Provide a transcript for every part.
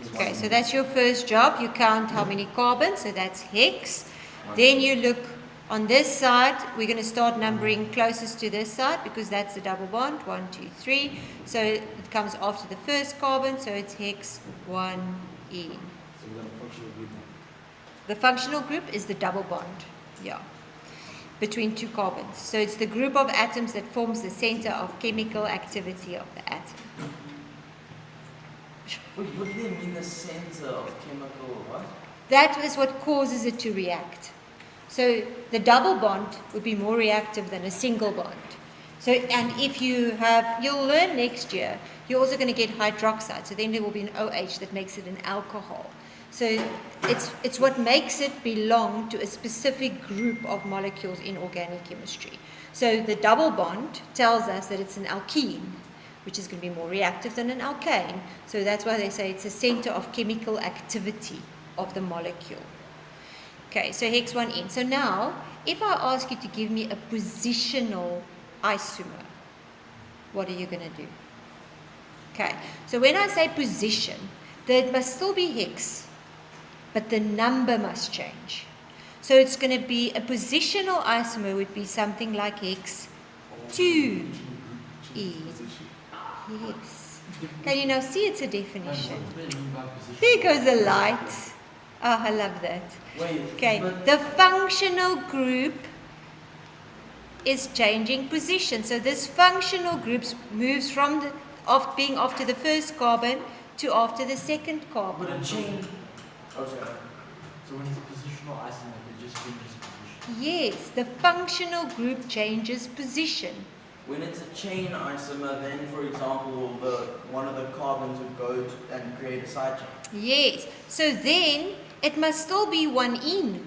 Okay, so that's your first job. You count how many carbons, so that's hex. Then you look on this side. We're going to start numbering closest to this side because that's the double bond. 1, 2, 3. So it comes after the first carbon, so it's hex 1E. So we got a functional group. The functional group is the double bond, yeah, between two carbons. So it's the group of atoms that forms the center of chemical activity of the atom. What do they mean, the center of chemical what? That is what causes it to react. So the double bond would be more reactive than a single bond. So, and if you have, you'll learn next year, you're also going to get hydroxide. So then there will be an OH that makes it an alcohol. So it's what makes it belong to a specific group of molecules in organic chemistry. So the double bond tells us that it's an alkene, which is going to be more reactive than an alkane. So that's why they say it's a center of chemical activity of the molecule. Okay, so hex 1N. So now, if I ask you to give me a positional isomer, what are you going to do? Okay, so when I say position, there must still be hex, but the number must change. So it's going to be, a positional isomer would be something like hex 2E. Yes. Can you now see it's a definition? There goes the light. Oh, I love that. Wait, Okay, but the functional group is changing position. So this functional group moves from being after the first carbon to after the second but carbon. a chain. Oh, sorry. So when it's a positional isomer, it just changes position. Yes, the functional group changes position. When it's a chain isomer, then, for example, one of the carbons would go and create a side chain. Yes, so then it must still be 1N.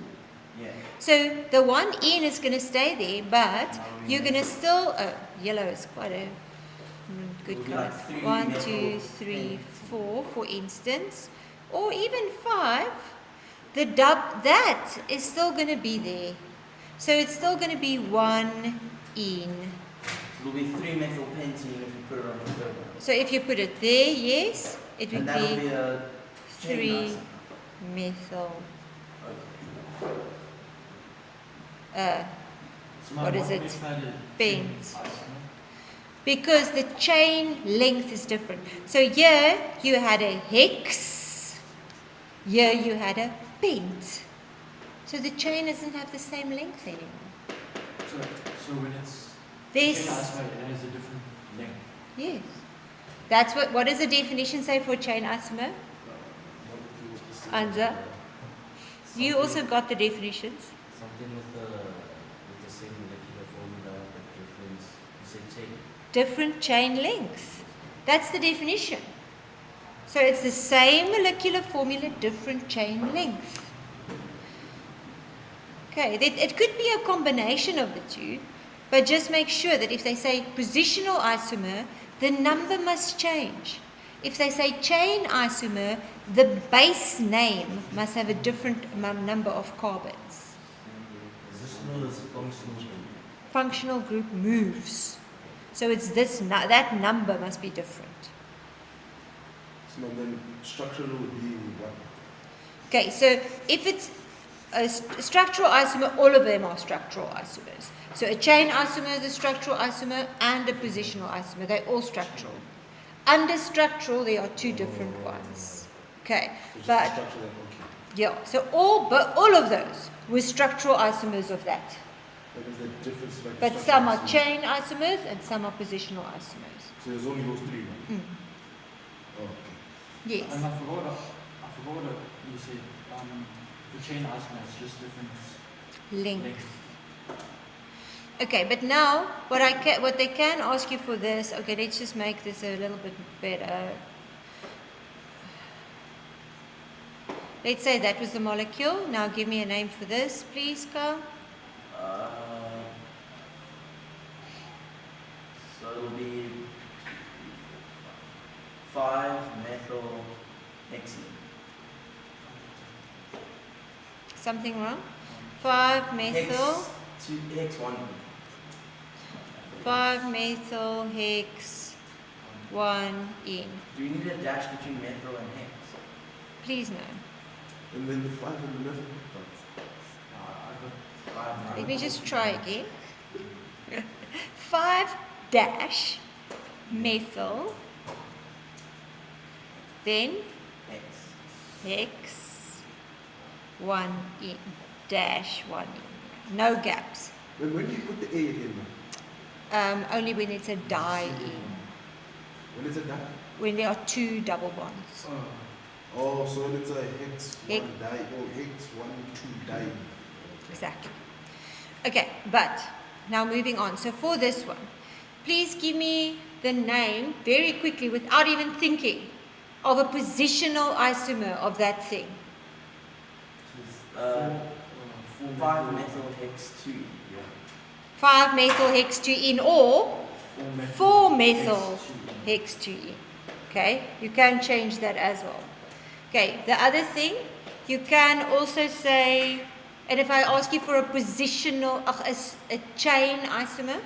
Yeah. So the 1N is going to stay there, but you're going to still, yellow is quite a good It'll be color. like 3 1, methyl 2, 3, 4, for instance, or even 5. That is still going to be there. So it's still going to be 1N. It'll be 3-methylpentene if you put it on the third one. So if you put it there, yes, it would And that'll be be a chain 3 isomer. methyl. Okay. So What is it? if I had a Bent. chain isomer, Because the chain length is different. So here you had a hex, here you had a pent. So the chain doesn't have the same length anymore. So when it's This, chain isomer, it has a different length. yes. That's what does the definition say for chain isomer? Anza? You also got the definitions. Something with the same molecular formula but different. You said chain. Different chain length. That's the definition. So it's the same molecular formula, different chain length. Okay, it could be a combination of the two, but just make sure that if they say positional isomer, the number must change. If they say chain isomer, the base name must have a different number of carbons. Positional is functional. Functional group moves. So it's that number must be different. So then structural would be what? Okay, so if it's a structural isomer, all of them are structural isomers. So a chain isomer is a structural isomer and a positional isomer. They're all structural. Under structural, there are two different ones. Okay, So just but the structure that, okay. yeah, so all of those were structural isomers of that. That is the difference. Like But structure some are and chain isomers and some are positional isomers. So there's only those three. No? Mm. Oh, okay. Yes. And I forgot what you said. The chain isomer is just different Length. length. Okay, but now what they can ask you for this, okay, let's just make this a little bit better. Let's say that was the molecule. Now give me a name for this, please, Carl. So it'll be 5-methylhexene. Something wrong? 5-methyl, Hex 1. 5-methyl hex 1N. Do you need a dash between methyl and hex? Please no. And then the 5 in the middle. I got 5. Let me just try again. 5 dash methyl, then X. hex 1 in dash 1 in. No gaps. When do you put the A again, man? Only when it's a di-ene. When is it done? When there are 2 double bonds. Oh, so when it's a hex Hex. 1 die, oh, hex 1, 2 die. Exactly. Okay, but now moving on. So for this one, please give me the name very quickly without even thinking of a positional isomer of that thing. 5 methyl hex 2. 5 methyl hex 2-ene or 4 methyl hex 2-ene. Okay, you can change that as well. Okay, the other thing, you can also say, and if I ask you for a positional, a chain isomer,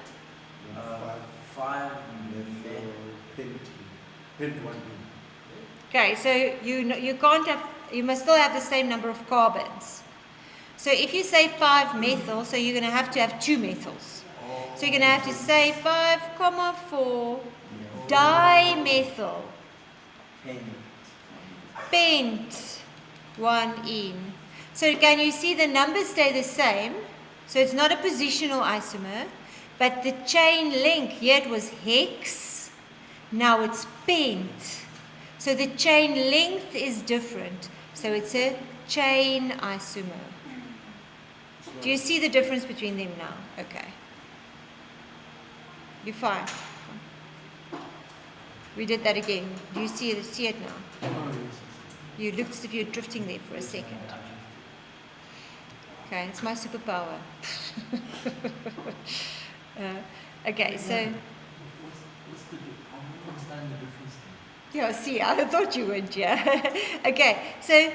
5 methyl pent 1 okay, so you can't have, you must still have the same number of carbons. So if you say 5 methyl, so you're going to have 2 methyls. So you're going to have to say 5, 4 dimethyl pent 1-ene. So can you see the numbers stay the same? So it's not a positional isomer, but the chain length, here it was hex, now it's pent. So the chain length is different. So it's a chain isomer. Do you see the difference between them now? Okay. You're fine. We did that again. Do you see it now? You looked as if you were drifting there for a second. Okay, it's my superpower. Okay, so What's the I don't understand the difference then. yeah, see, I thought you would, yeah. Okay, so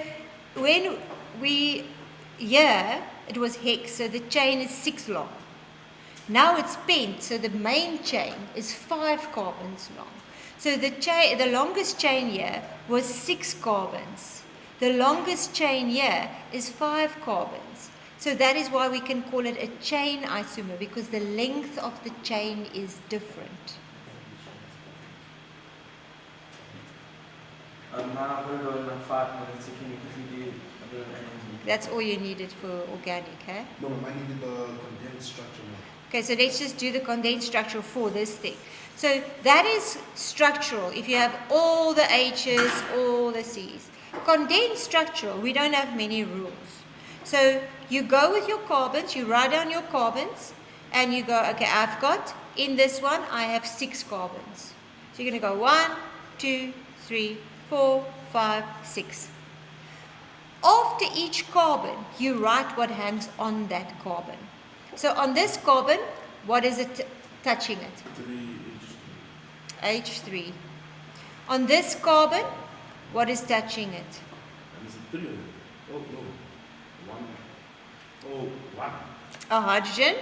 when we here it was hex, so the chain is 6 long. Now it's pent, so the main chain is 5 carbons long. So the longest chain here was 6 carbons. The longest chain here is 5 carbons. So that is why we can call it a chain isomer, because the length of the chain is different. Now I'm going to go in like 5 minutes. So can you quickly do a bit of energy? That's all you needed for organic, eh? No, I needed the condensed structure now. Okay, so let's just do the condensed structure for this thing. So that is structural, if you have all the H's, all the C's. Condensed structural, we don't have many rules. So you go with your carbons, you write down your carbons, and you go, okay, I've got, in this one, I have 6 carbons. So you're going to go 1, 2, 3, 4, 5, 6. After each carbon, you write what hangs on that carbon. So on this carbon, what is it touching it? 3 H3. On this carbon, what is touching it? And is it 3 of them? Oh, no. 1. Oh, 1. A hydrogen.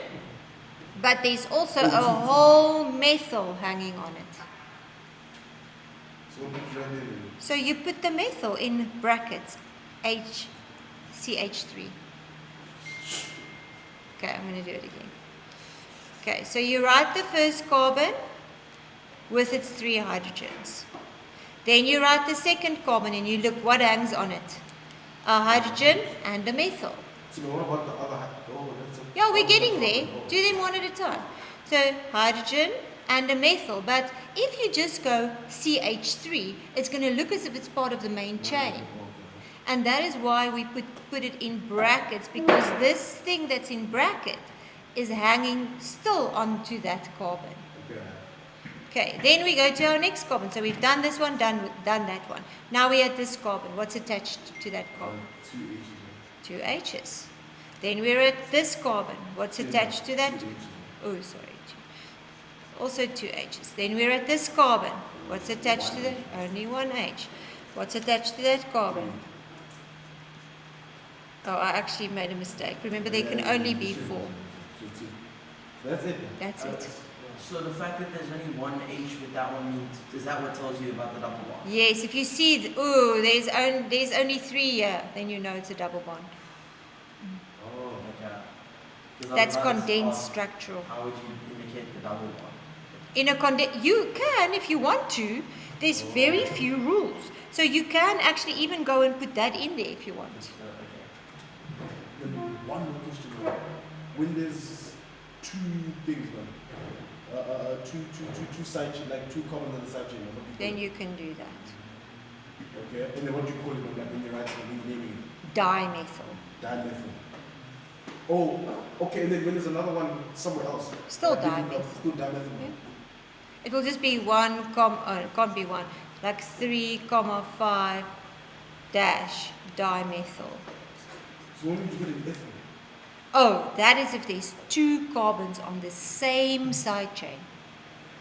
But there's also a whole methyl hanging on it. So what did you write there? So you put the methyl in brackets, CH3. Okay, I'm going to do it again. Okay, so you write the first carbon with its 3 hydrogens. Then you write the second carbon and you look what hangs on it. A hydrogen and a methyl. So what about the other half? Oh, that's a... Yeah, we're getting there. Do them one at a time. So hydrogen and a methyl. But if you just go CH3, it's going to look as if it's part of the main chain. And that is why we put it in brackets, because this thing that's in bracket is hanging still onto that carbon. Okay. Okay, then we go to our next carbon. So we've done this one, done that one. Now we're at this carbon. What's attached to that carbon? 2 H's. 2 H's. Then we're at this carbon. What's attached to that? 2 H's. Oh, sorry. Also 2 H's. Then we're at this carbon. What's attached to that? Only 1 H. What's attached to that carbon? Oh, I actually made a mistake. Remember, there can only be 4. That's it. That's it. So the fact that there's only one H with that one means, is that what tells you about the double bond? Yes, if you see, there's only 3 here, then you know it's a double bond. Oh. Okay. 'Cause That's otherwise, condensed structural. how would you indicate the double bond? You can if you want to. There's very few rules. So you can actually even go and put that in there if you want. Okay. Then one more question. When there's two things, man, two side chain, like two common on the side chain, what do you Then call you can do that. it? Okay. And then what do you call it, man, like when you write it, when you're naming it? Dimethyl. Dimethyl. Oh, okay. And then when there's another one somewhere else. Still like different- dimethyl. Still dimethyl. Yeah. It will just be it can't be 1, like 3,5 dash dimethyl. So when did you put in ethyl? Oh, that is if there's 2 carbons on the same side chain.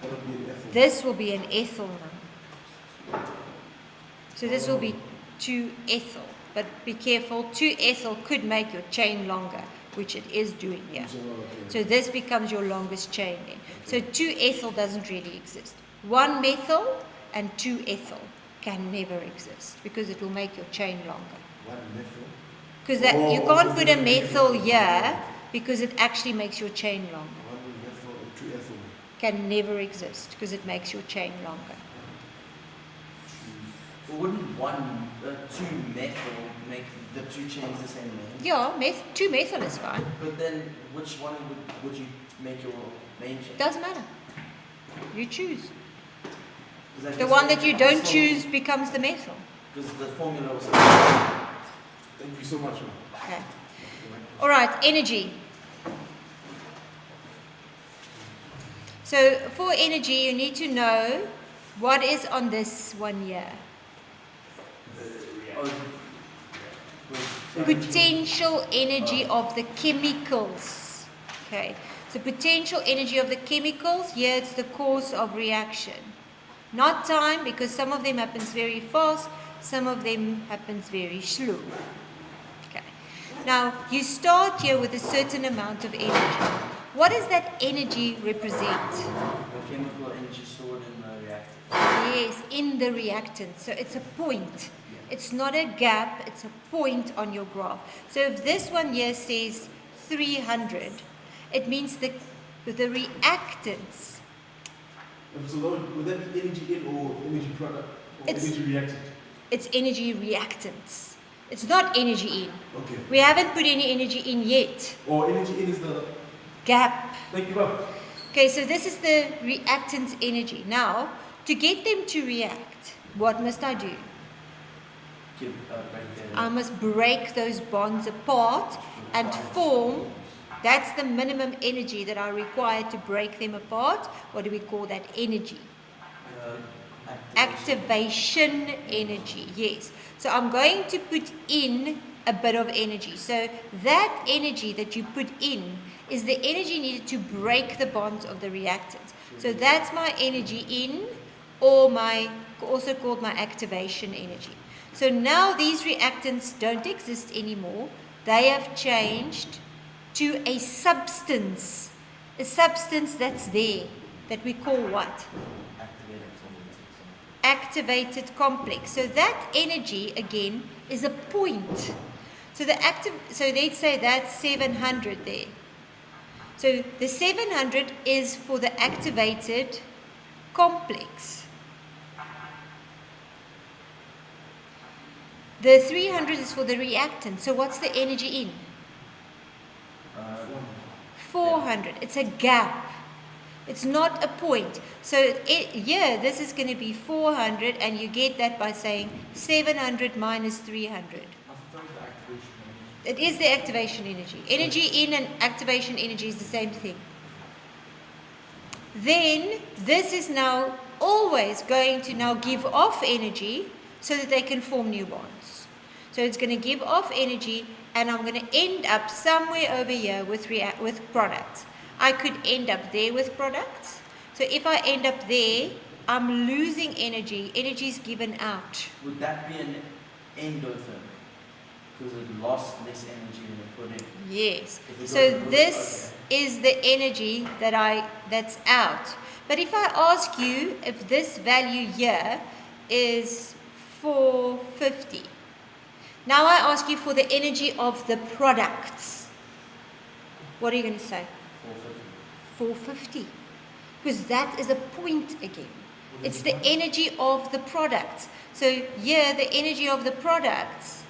That would be an ethyl. This will be an ethyl now. So this will be 2-ethyl. But be careful, 2-ethyl could make your chain longer, which it is doing here. So this becomes your longest chain then. So 2-ethyl doesn't really exist. 1-methyl and 2-ethyl can never exist because it will make your chain longer. One methyl. Because you can't put a methyl here because it actually makes your chain longer. One methyl and two ethyl. Can never exist because it makes your chain longer. But wouldn't 2-methyl make the 2 chains the same length? Yeah, 2-methyl is fine. But then which one would you make your main chain? Doesn't matter. You choose. Is that The just one like- that you don't choose becomes the methyl. Because the formula was. Thank you so much, man. Okay. All right, energy. So for energy, you need to know what is on this one here. Oh, Potential energy of the chemicals. Okay. So potential energy of the chemicals, here it's the course of reaction. Not time, because some of them happens very fast, some of them happens very slow. Okay. Now, you start here with a certain amount of energy. What does that energy represent? the chemical energy stored in the reactor. Yes, in the reactant. So it's a point. It's not a gap, it's a point on your graph. So if this one here says 300, it means the reactants. So would that be energy in or energy product or It's- energy reactant? It's energy reactants. It's not energy in. Okay. We haven't put any energy in yet. Or energy in is the. Gap. Thank you, ma'am. Okay, so this is the reactant's energy. Now, to get them to react, what must I do? I must break those bonds apart and form. That's the minimum energy that I require to break them apart. What do we call that energy? Activation energy, yes. So I'm going to put in a bit of energy. So that energy that you put in is the energy needed to break the bonds of the reactants. So that's my energy in, or also called my activation energy. So now these reactants don't exist anymore. They have changed to a substance that's there, that we call what? Activated complex. So that energy again is a point. So so let's say that's 700 there. So the 700 is for the activated complex. The 300 is for the reactant. So what's the energy in? 400. It's a gap. It's not a point. So here, this is going to be 400, and you get that by saying 700 minus 300. I thought it was the activation energy. It is the activation energy. Energy in and activation energy is the same thing. Then, this is now always going to now give off energy so that they can form new bonds. So it's going to give off energy, and I'm going to end up somewhere over here with products. I could end up there with products. So if I end up there, I'm losing energy. Energy is given out. Would that be an endothermic? Because it lost less energy than it put in. Yes. If it So goes- this is the energy that's out. But if I ask you if this value here is 450, now I ask you for the energy of the products. What are you going to say? 450. Because that is a point again. It's the energy of the products. So here, the energy of the products,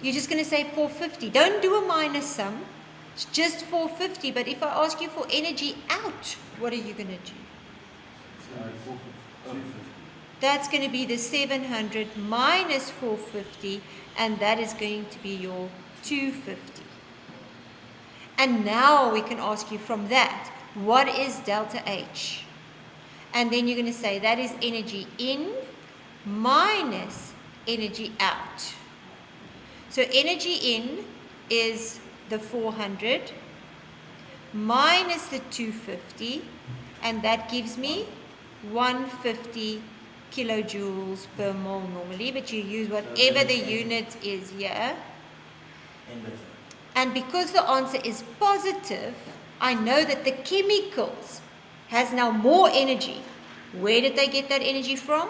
you're just going to say 450. Don't do a minus sum. It's just 450. But if I ask you for energy out, what are you going to do? That's going to be the 700 minus 450, and that is going to be your 250. And now we can ask you from that, what is delta H? And then you're going to say that is energy in minus energy out. So energy in is the 400 minus the 250, and that gives me 150 kilojoules per mole normally, but you use whatever the unit is here. End of it. And because the answer is positive, I know that the chemicals has now more energy. Where did they get that energy from?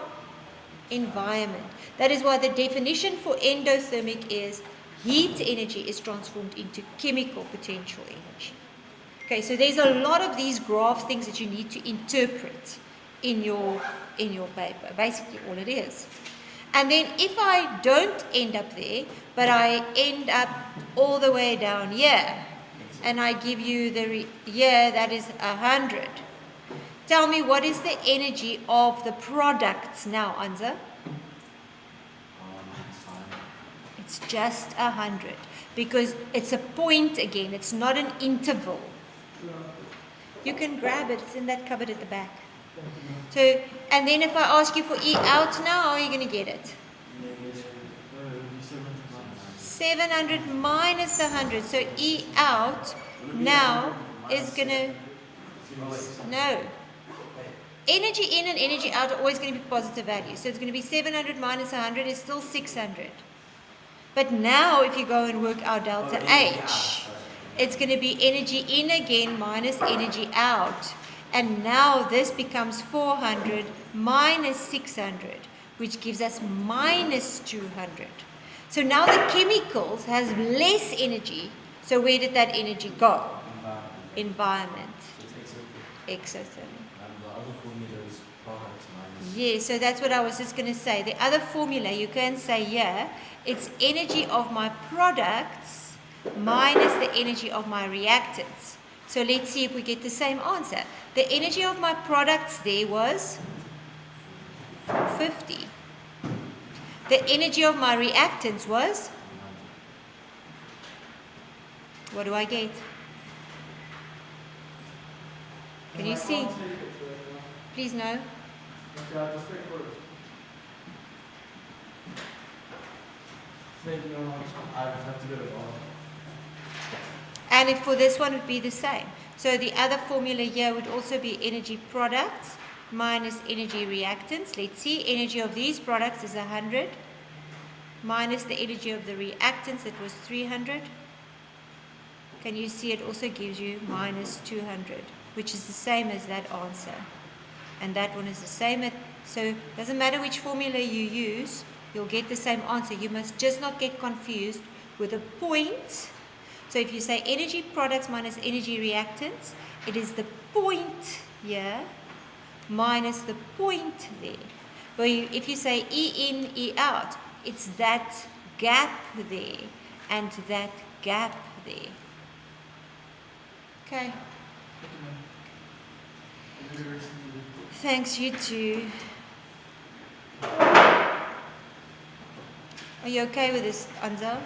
Environment. That is why the definition for endothermic is heat energy is transformed into chemical potential energy. Okay, so there's a lot of these graph things that you need to interpret in your paper. Basically all it is. And then if I don't end up there, but I end up all the way down here, and I give you the here, that is 100. Tell me, what is the energy of the products now, Anza? It's just 100, because it's a point again. It's not an interval. You can grab it. It's in that cupboard at the back. So, and then if I ask you for E out now, how are you going to get it? 700 minus 100. So E out now is going to, no. Energy in and energy out are always going to be positive values. So it's going to be 700 minus 100 is still 600. But now if you go and work out delta H, it's going to be energy in again minus energy out. And now this becomes 400 minus 600, which gives us minus 200. So now the chemicals has less energy. So where did that energy go? Environment. Exothermic. And the other formula is products minus. Yeah, so that's what I was just going to say. The other formula, you can say here, it's energy of my products minus the energy of my reactants. So let's see if we get the same answer. The energy of my products there was 50. The energy of my reactants was, what do I get? Can you see? Please no. I have to go to bar. And if for this one, it would be the same. So the other formula here would also be energy products minus energy reactants. Let's see, energy of these products is 100 minus the energy of the reactants, that was 300. Can you see it also gives you minus 200, which is the same as that answer. And that one is the same. So it doesn't matter which formula you use, you'll get the same answer. You must just not get confused with a point. So if you say energy products minus energy reactants, it is the point here minus the point there. But if you say E in, E out, it's that gap there and that gap there. Okay. Thanks, you too. Are you okay with this, Anza?